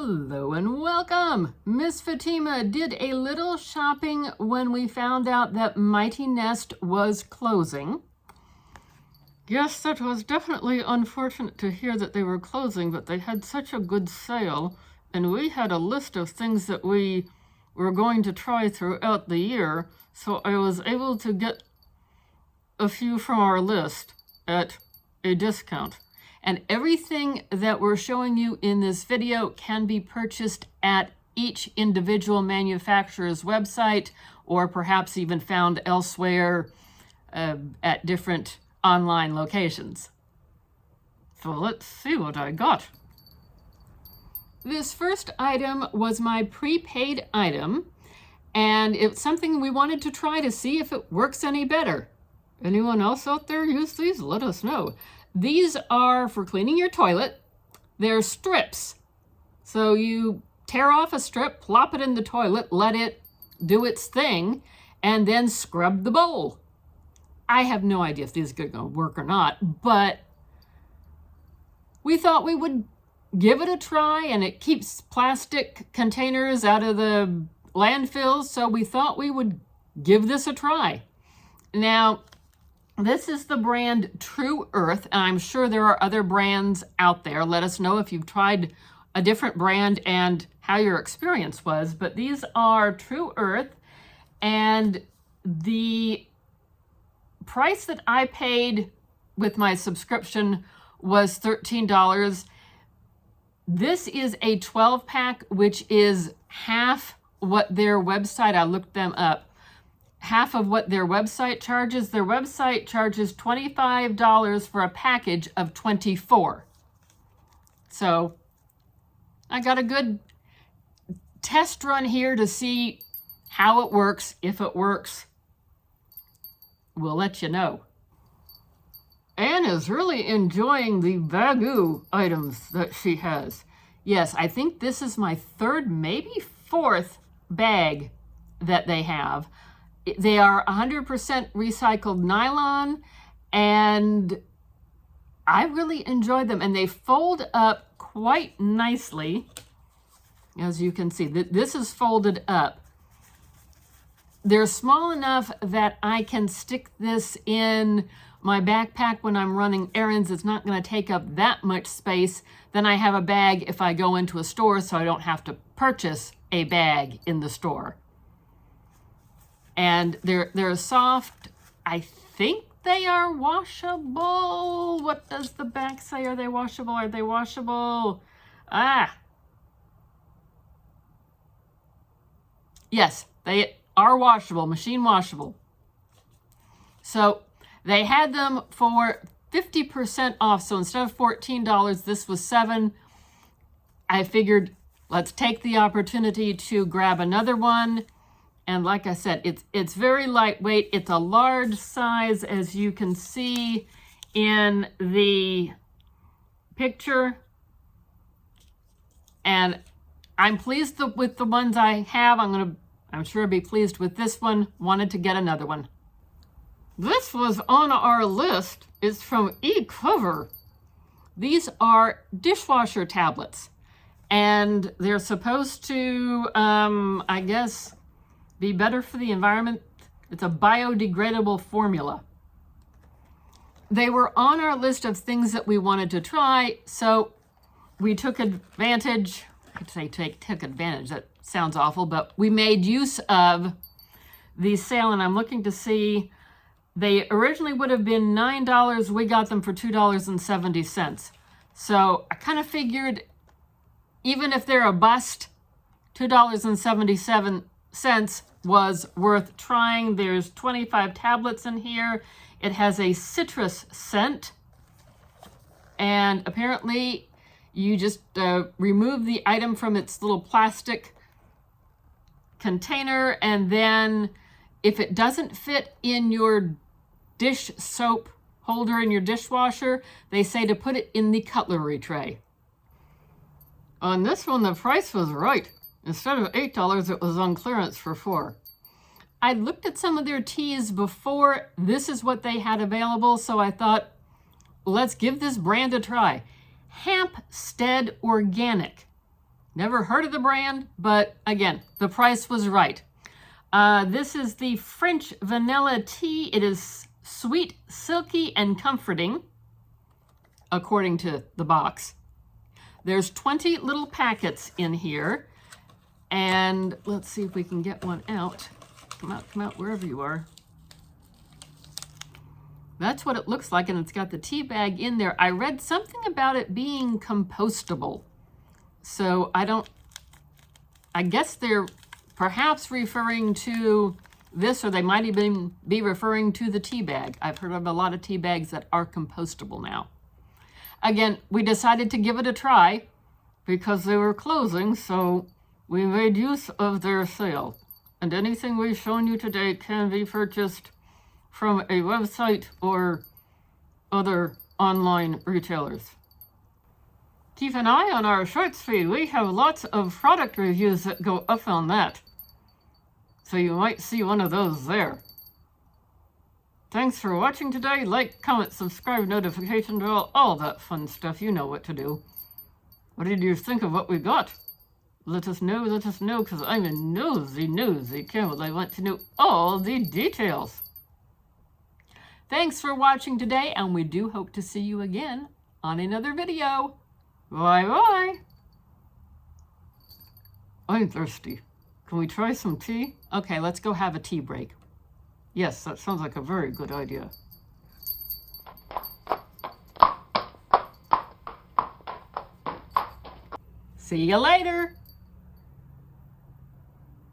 Hello and welcome! Miss Fatima did a little shopping when we found out that Mighty Nest was closing. Yes, that was definitely unfortunate to hear that they were closing, but they had such a good sale, and we had a list of things that we were going to try throughout the year, so I was able to get a few from our list at a discount. And everything that we're showing you in this video can be purchased at each individual manufacturer's website, or perhaps even found elsewhere at different online locations. So let's see what I got. This first item was my prepaid item, and it's something we wanted to try to see if it works any better. Anyone else out there use these? Let us know. These are for cleaning your toilet. They're strips. So you tear off a strip, plop it in the toilet, let it do its thing, and then scrub the bowl. I have no idea if these are going to work or not, but we thought we would give it a try, and it keeps plastic containers out of the landfills, so we thought we would give this a try. Now, this is the brand True Earth, and I'm sure there are other brands out there. Let us know if you've tried a different brand and how your experience was. But these are True Earth, and the price that I paid with my subscription was $13. This is a 12-pack, which is half what their website, I looked them up, half of what their website charges. Their website charges $25 for a package of 24. So I got a good test run here to see how it works. If it works, we'll let you know. Anne is really enjoying the Wagyu items that she has. Yes, I think this is my third, maybe fourth bag that they have. They are 100% recycled nylon, and I really enjoyed them, and they fold up quite nicely. As you can see, this is folded up. They're small enough that I can stick this in my backpack when I'm running errands. It's not going to take up that much space. Then I have a bag if I go into a store, so I don't have to purchase a bag in the store. And they're soft. I think they are washable. What does the back say? Are they washable? Are they washable? Yes, they are washable, machine washable. So they had them for 50% off. So instead of $14, this was $7. I figured let's take the opportunity to grab another one. And like I said, it's very lightweight. It's a large size, as you can see in the picture. And I'm pleased with the ones I have. I'm sure I'll be pleased with this one. Wanted to get another one. This was on our list. It's from eCover. These are dishwasher tablets. And they're supposed to, I guess, be better for the environment. It's a biodegradable formula. They were on our list of things that we wanted to try, so we took advantage. I'd say took advantage, that sounds awful, but we made use of the sale, and I'm looking to see, they originally would have been $9. We got them for $2.70. So I kind of figured, even if they're a bust, $2.77 was worth trying. There's 25 tablets in here. It has a citrus scent, and apparently you just remove the item from its little plastic container, and then if it doesn't fit in your dish soap holder in your dishwasher, they say to put it in the cutlery tray. On this one, the price was right. Instead of $8, it was on clearance for $4. I looked at some of their teas before. This is what they had available, so I thought, let's give this brand a try. Hampstead Organic. Never heard of the brand, but again, the price was right. This is the French vanilla tea. It is sweet, silky, and comforting, according to the box. There's 20 little packets in here. And let's see if we can get one out. Come out, wherever you are. That's what it looks like, and it's got the tea bag in there. I read something about it being compostable. So I guess they're perhaps referring to this, or they might even be referring to the tea bag. I've heard of a lot of tea bags that are compostable now. Again, we decided to give it a try because they were closing, so we made use of their sale. And anything we've shown you today can be purchased from a website or other online retailers. Keep an eye on our shorts feed. We have lots of product reviews that go up on that. So you might see one of those there. Thanks for watching today. Like, comment, subscribe, notification bell, all that fun stuff. You know what to do. What did you think of what we got? Let us know, because I'm a nosy camel. I want to know all the details. Thanks for watching today, and we do hope to see you again on another video. Bye-bye. I'm thirsty. Can we try some tea? Okay, let's go have a tea break. Yes, that sounds like a very good idea. See you later.